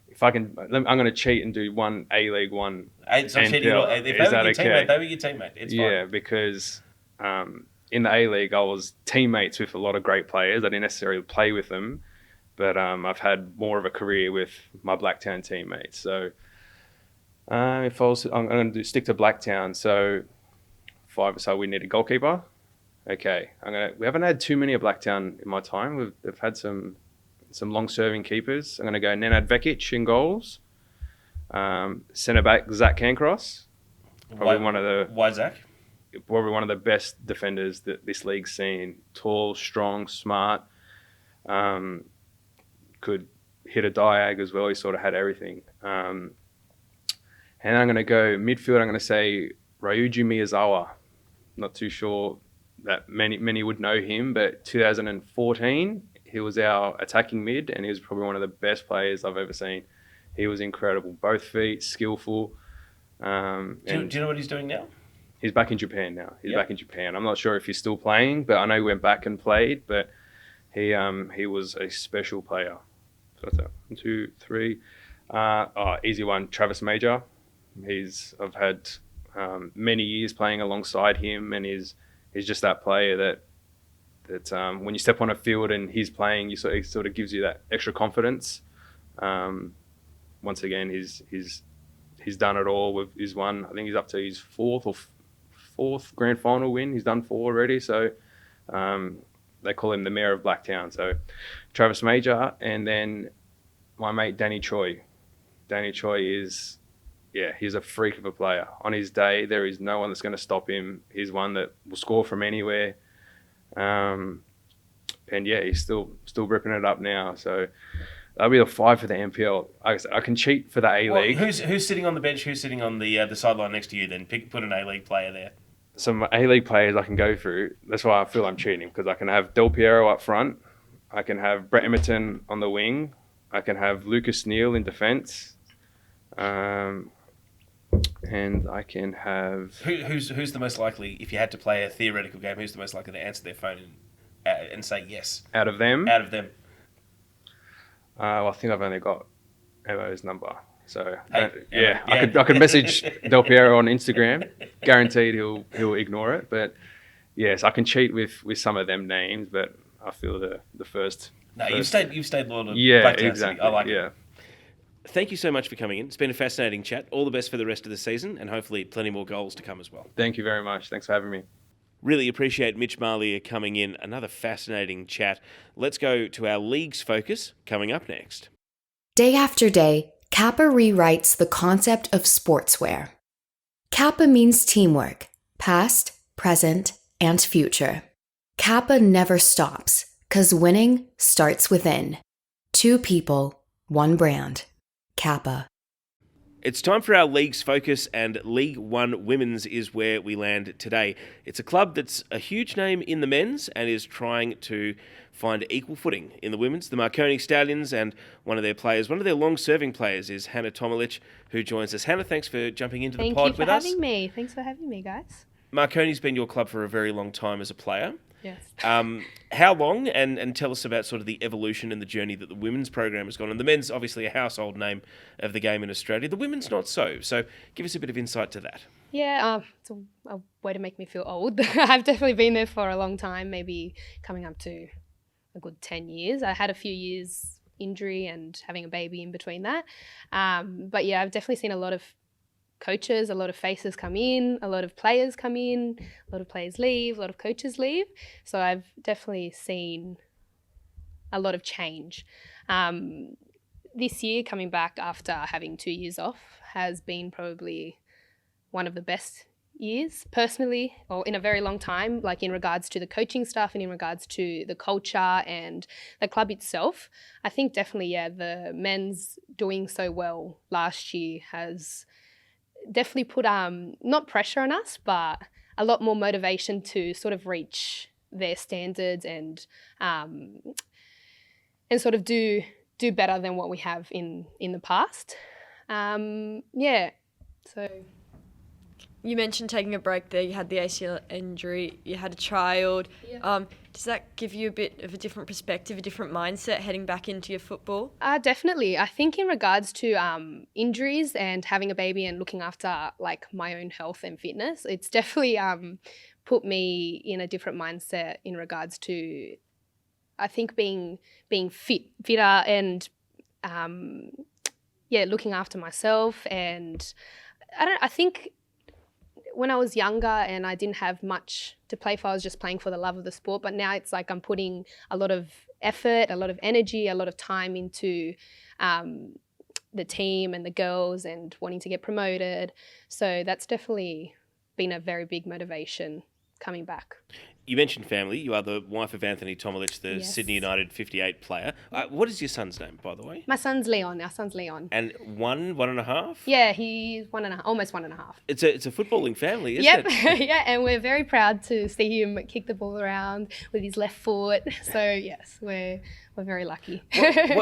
if I can, I'm going to cheat and do one A-League, one NPL. They were your teammate. It's fine. Yeah, because in the A-League, I was teammates with a lot of great players. I didn't necessarily play with them, but I've had more of a career with my Blacktown teammates. So, I'm going to stick to Blacktown. So, 5-a-side, we need a goalkeeper. Okay, we haven't had too many of Blacktown in my time. We've had some long-serving keepers. I'm going to go Nenad Vekic in goals. Centre back Zach Cancross. Why Zach? Probably one of the best defenders that this league's seen. Tall, strong, smart. Could hit a diag as well. He sort of had everything. And I'm going to go midfield. I'm going to say Ryuji Miyazawa. Not too sure that many would know him, but 2014, he was our attacking mid, and he was probably one of the best players I've ever seen. He was incredible. Both feet, skillful. Do you know what he's doing now? He's back in Japan now. He's Yep. back in Japan. I'm not sure if he's still playing, but I know he went back and played. But he was a special player. So what's that? 1, 2, 3. Easy one. Travis Major. I've had many years playing alongside him, and he's just that player that when you step on a field and he's playing, it sort of gives you that extra confidence. Once again, he's done it all. He's won. I think he's up to his fourth grand final win. He's done 4 already. So they call him the mayor of Blacktown. So Travis Major, and then my mate Danny Choi. Danny Choi he's a freak of a player. On his day, there is no one that's going to stop him. He's one that will score from anywhere. And yeah, he's still ripping it up now. So that'll be the 5 for the NPL. I can cheat for the A-League. Well, who's sitting on the bench? Who's sitting on the sideline next to you? Then put an A-League player there. Some A-League players I can go through. That's why I feel I'm cheating, because I can have Del Piero up front. I can have Brett Emerton on the wing. I can have Lucas Neal in defence. And I can have... Who's the most likely, if you had to play a theoretical game, who's the most likely to answer their phone and say yes? Out of them? Out of them. Well, I think I've only got Emo's number. So, Hey, I could message Del Piero on Instagram. Guaranteed he'll ignore it. But, yes, I can cheat with some of them names, but I feel the first... No, you've stayed loyal to Blacktown City. exactly. I like it. Yeah. Thank you so much for coming in. It's been a fascinating chat. All the best for the rest of the season, and hopefully plenty more goals to come as well. Thank you very much. Thanks for having me. Really appreciate Mitch Mallia coming in. Another fascinating chat. Let's go to our leagues focus coming up next. Day after day, Kappa rewrites the concept of sportswear. Kappa means teamwork, past, present, and future. Kappa never stops, 'cause winning starts within. 2 people, 1 brand. Kappa. It's time for our leagues focus, and League One Women's is where we land today. It's a club that's a huge name in the men's and is trying to find equal footing in the women's. The Marconi Stallions, and one of their long-serving players is Hannah Tomelic, who joins us. Hannah, thanks for jumping into the pod with us. Thank you for having me. Thanks for having me, guys. Marconi's been your club for a very long time as a player. Yes. How long? And tell us about sort of the evolution and the journey that the women's program has gone on. The men's obviously a household name of the game in Australia. The women's not so. So give us a bit of insight to that. Yeah, it's a way to make me feel old. I've definitely been there for a long time, maybe coming up to a good 10 years. I had a few years injury and having a baby in between that. But yeah, I've definitely seen a lot of coaches, a lot of faces come in, a lot of players come in, a lot of players leave, a lot of coaches leave. So I've definitely seen a lot of change. This year, coming back after having 2 years off, has been probably one of the best years personally, or in a very long time, like in regards to the coaching stuff and in regards to the culture and the club itself. I think definitely, the men's doing so well last year has definitely put not pressure on us, but a lot more motivation to sort of reach their standards and sort of do better than what we have in the past. So You mentioned taking a break there. You had the ACL injury. You had a child. Yeah. Does that give you a bit of a different perspective, a different mindset heading back into your football? Definitely. I think in regards to injuries and having a baby and looking after like my own health and fitness, it's definitely put me in a different mindset in regards to, I think, being fitter and looking after myself. And I think when I was younger and I didn't have much to play for, I was just playing for the love of the sport. But now it's like I'm putting a lot of effort, a lot of energy, a lot of time into the team and the girls and wanting to get promoted. So that's definitely been a very big motivation coming back. You mentioned family. You are the wife of Anthony Tomelic, the Yes. Sydney United 58 player. What is your son's name, by the way? My son's Leon. Our son's Leon. And one and a half? Yeah, he's 1.5, almost 1.5. It's a footballing family, isn't Yep, it? yeah, and we're very proud to see him kick the ball around with his left foot. So yes, we're very lucky.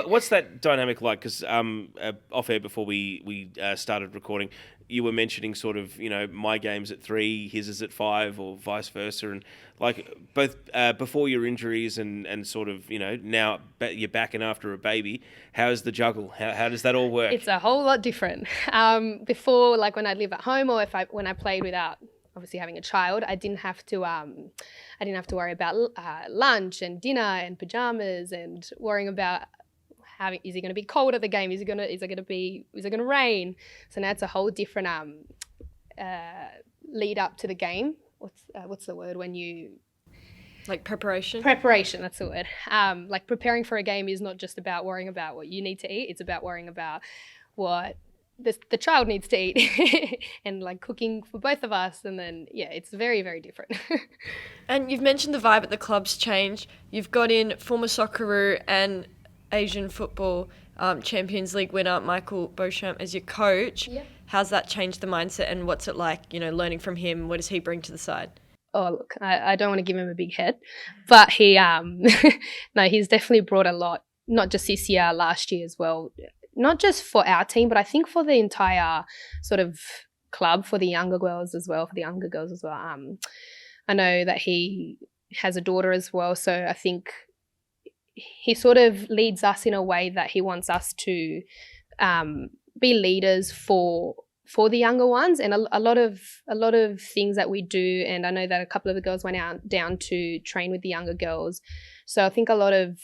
What's that dynamic like? Because off air before we started recording, you were mentioning sort of, my game's at 3, his is at 5, or vice versa, and like both before your injuries and sort of, now you're back and after a baby. How's the juggle? How does that all work? It's a whole lot different. Before, like when I live at home, or when I played without obviously having a child, I didn't have to worry about lunch and dinner and pajamas and worrying about is it going to be cold at the game? Is it going to rain? So now it's a whole different lead up to the game. What's the word when you Like preparation? Preparation, that's the word. Like preparing for a game is not just about worrying about what you need to eat. It's about worrying about what the child needs to eat and like cooking for both of us. And then, yeah, it's very, very different. And you've mentioned the vibe at the club's changed. You've got in former Socceroo and Asian football Champions League winner Michael Beauchamp as your coach. Yep. How's that changed the mindset, and what's it like, learning from him? What does he bring to the side? Oh, look, I don't want to give him a big head, but he, no, he's definitely brought a lot, not just this year, last year as well, not just for our team, but I think for the entire sort of club, for the younger girls as well, I know that he has a daughter as well, so I think he sort of leads us in a way that he wants us to be leaders for the younger ones, and a lot of things that we do. And I know that a couple of the girls went down to train with the younger girls. So I think a lot of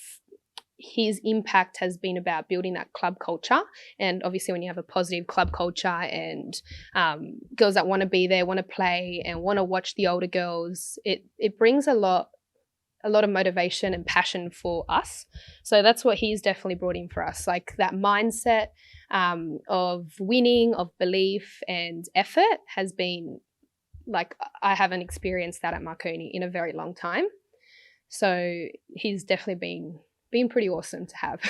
his impact has been about building that club culture. And obviously when you have a positive club culture and girls that want to be there, want to play and want to watch the older girls, it brings a lot of motivation and passion for us. So that's what he's definitely brought in for us, like that mindset of winning, of belief and effort has been like, I haven't experienced that at Marconi in a very long time. So he's definitely been pretty awesome to have.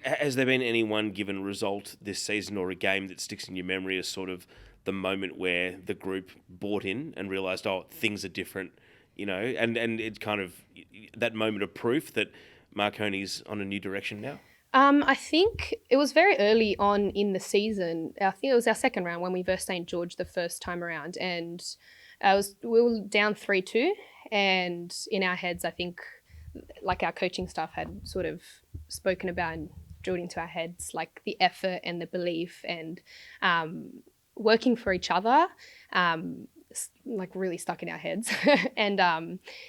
Has there been any one given result this season or a game that sticks in your memory as sort of the moment where the group bought in and realised, oh, things are different, and it's kind of that moment of proof that Marconi's on a new direction now? I think it was very early on in the season. I think it was our second round when we versed St. George the first time around, and we were down 3-2, and in our heads, I think like our coaching staff had sort of spoken about and drilled into our heads, like the effort and the belief and working for each other, like really stuck in our heads.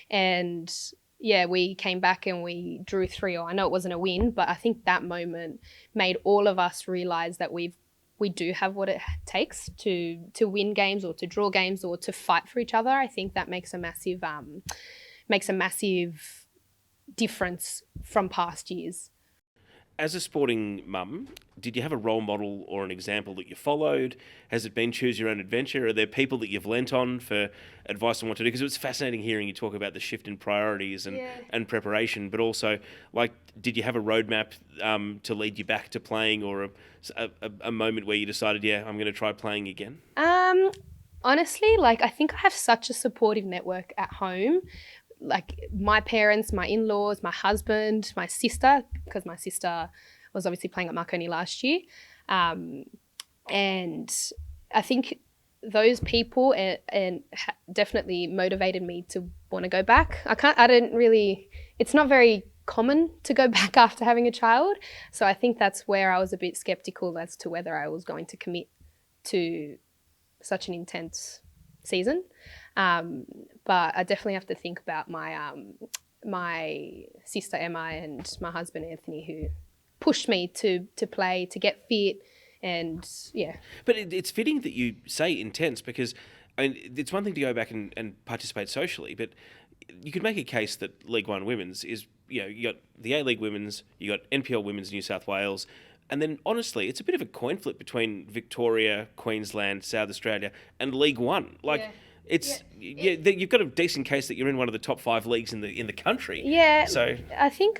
and yeah, we came back and we drew 3-0. I know it wasn't a win, but I think that moment made all of us realise that we do have what it takes to win games or to draw games or to fight for each other. I think that makes a massive difference from past years. As a sporting mum, did you have a role model or an example that you followed? Has it been choose your own adventure? Are there people that you've lent on for advice on what to do? Because it was fascinating hearing you talk about the shift in priorities and preparation, but also, did you have a roadmap to lead you back to playing, or a moment where you decided, I'm going to try playing again? Honestly, I think I have such a supportive network at home. Like my parents, my in-laws, my husband, my sister, because my sister was obviously playing at Marconi last year. And I think those people definitely motivated me to want to go back. It's not very common to go back after having a child. So I think that's where I was a bit skeptical as to whether I was going to commit to such an intense season. But I definitely have to think about my sister Emma and my husband Anthony, who pushed me to play, to get fit, and yeah. But it's fitting that you say intense, because it's one thing to go back and participate socially, but you could make a case that League One Women's is, you got the A-League Women's, you got NPL Women's New South Wales, and then honestly, it's a bit of a coin flip between Victoria, Queensland, South Australia, and League One. You've got a decent case that you're in one of the top 5 leagues in the country. Yeah. So I think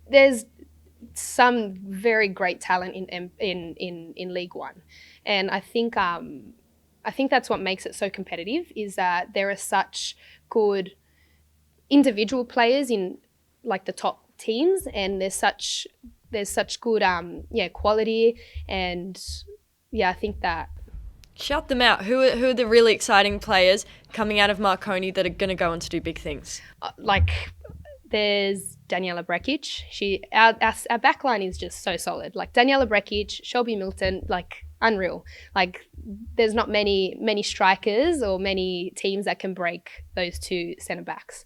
there's some very great talent in League One, and I think that's what makes it so competitive, is that there are such good individual players in like the top teams, and there's such good quality, and I think that Shout them out. Who are the really exciting players coming out of Marconi that are going to go on to do big things? There's Daniela Brekic. Our back line is just so solid. Like Daniela Brekic, Shelby Milton, unreal. There's not many strikers or many teams that can break those two centre backs.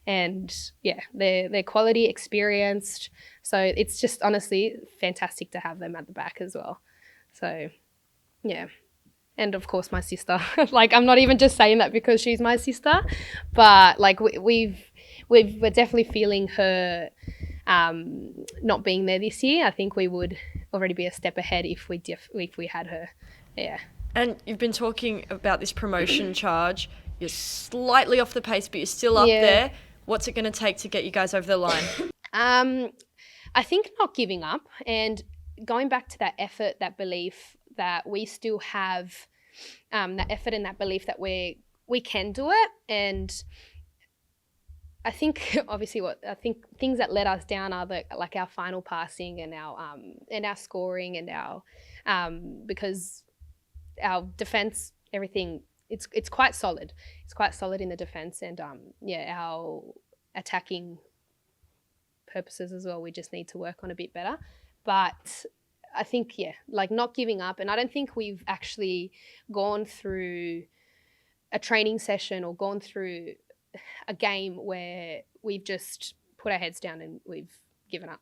And yeah, they're quality, experienced. So it's just honestly fantastic to have them at the back as well. So yeah. And of course my sister. I'm not even just saying that because she's my sister, but we're definitely feeling her not being there this year. I think we would already be a step ahead if we had her. Yeah. And you've been talking about this promotion charge. You're slightly off the pace, but you're still up there. What's it going to take to get you guys over the line? I think not giving up and going back to that effort, that belief that we still have that effort and that belief that we can do it. And I think obviously things that let us down are our final passing and our scoring and our because our defense, everything, it's quite solid. It's quite solid in the defense and our attacking purposes as well. We just need to work on a bit better. But I think, not giving up. And I don't think we've actually gone through a training session or gone through a game where we've just put our heads down and we've given up.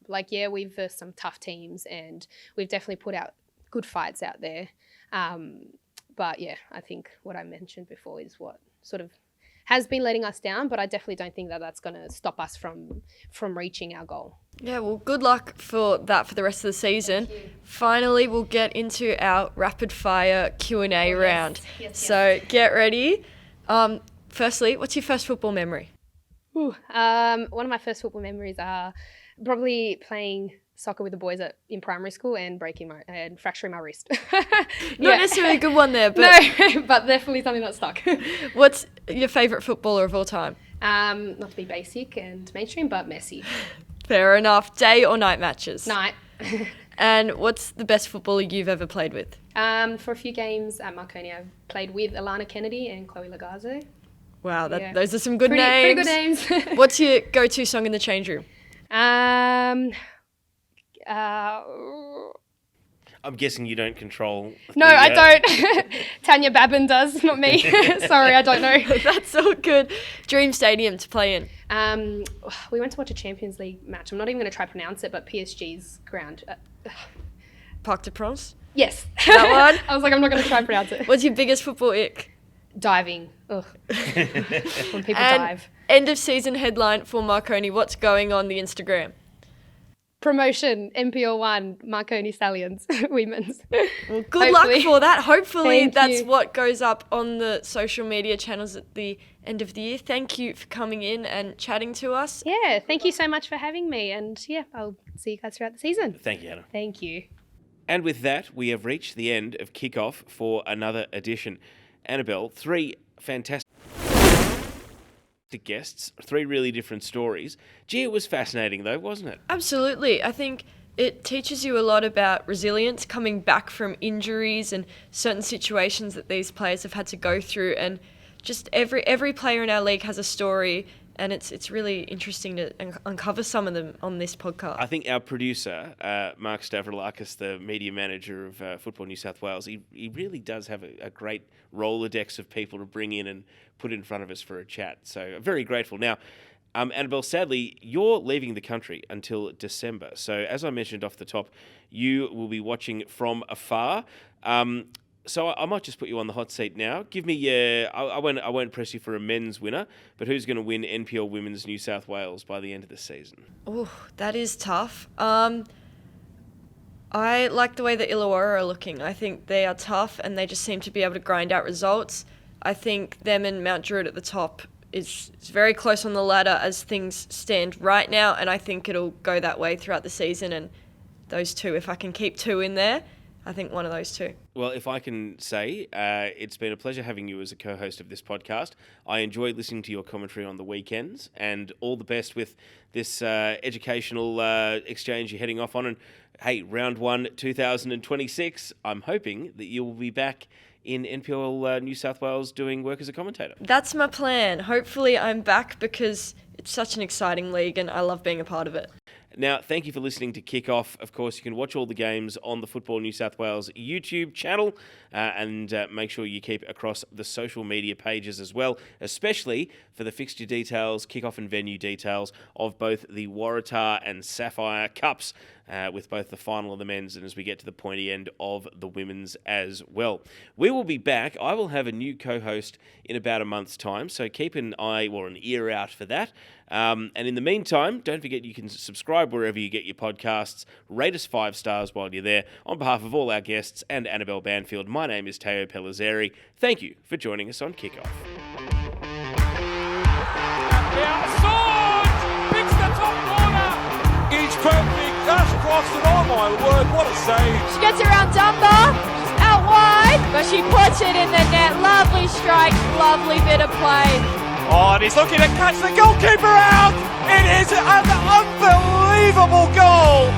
We've versed some tough teams and we've definitely put out good fights out there. But yeah, I think what I mentioned before is what sort of has been letting us down, but I definitely don't think that that's going to stop us from reaching our goal. Yeah, well, good luck for that for the rest of the season. Finally, we'll get into our rapid fire Q&A round. Yes. So get ready. Firstly, what's your first football memory? One of my first football memories are probably playing soccer with the boys in primary school and fracturing my wrist. Not necessarily a good one there, but no, but definitely something that stuck. What's your favourite footballer of all time? Not to be basic and mainstream, but Messi. Fair enough. Day or night matches? Night. And what's the best footballer you've ever played with? For a few games at Marconi, I've played with Alana Kennedy and Chloe Lagazo. Wow, those are some good names. Pretty good names. What's your go-to song in the change room? I'm guessing you don't control. No, I don't. Tanya Babin does, not me. Sorry, I don't know. That's all good. Dream stadium to play in? We went to watch a Champions League match. I'm not even going to try to pronounce it, but PSG's ground. Parc de France? Yes. That one? I was like, I'm not going to try and pronounce it. What's your biggest football ick? Diving. Ugh. When people dive. End of season headline for Marconi. What's going on the Instagram? Promotion, NPL 1, Marconi Stallions, women's. Well, good luck for that. Hopefully Thank you. what goes up on the social media channels at the end of the year. Thank you for coming in and chatting to us. Yeah, thank you so much for having me. And yeah, I'll see you guys throughout the season. Thank you, Hannah. Thank you. And with that, we have reached the end of kickoff for another edition. Annabelle, 3 fantastic guests, 3 really different stories. Gee, it was fascinating though, wasn't it? Absolutely. I think it teaches you a lot about resilience, coming back from injuries and certain situations that these players have had to go through. And just every player in our league has a story, and it's really interesting to uncover some of them on this podcast. I think our producer, Mark Stavroulakis, the media manager of Football New South Wales, he really does have a great Rolodex of people to bring in and put in front of us for a chat. So very grateful. Now, Annabelle, sadly, you're leaving the country until December. So as I mentioned off the top, you will be watching from afar. So I might just put you on the hot seat now. Give me I won't press you for a men's winner, but who's going to win NPL Women's New South Wales by the end of the season? Oh, that is tough. I like the way the Illawarra are looking. I think they are tough and they just seem to be able to grind out results. I think them and Mount Druitt at the top is very close on the ladder as things stand right now, and I think it'll go that way throughout the season. And those two, if I can keep 2 in there, I think one of those 2. Well, if I can say, it's been a pleasure having you as a co-host of this podcast. I enjoy listening to your commentary on the weekends, and all the best with this educational exchange you're heading off on. And hey, round 1, 2026, I'm hoping that you will be back in NPL New South Wales doing work as a commentator. That's my plan. Hopefully I'm back because it's such an exciting league and I love being a part of it. Now, thank you for listening to Kickoff. Of course, you can watch all the games on the Football New South Wales YouTube channel and make sure you keep across the social media pages as well, especially for the fixture details, kickoff and venue details of both the Waratah and Sapphire Cups, with both the final of the men's and as we get to the pointy end of the women's as well. We will be back. I will have a new co-host in about a month's time, so keep an eye or an ear out for that. And in the meantime, don't forget you can subscribe wherever you get your podcasts. Rate us 5 stars while you're there. On behalf of all our guests and Annabelle Banfield, my name is Teo Pellizzeri. Thank you for joining us on Kickoff. Outside! Picks the top corner! It's perfect. That's crossed it. Oh my word, what a save. She gets around Dunbar. She's out wide, but she puts it in the net. Lovely strike, lovely bit of play. Oh, and he's looking to catch the goalkeeper out. It is an unbelievable goal.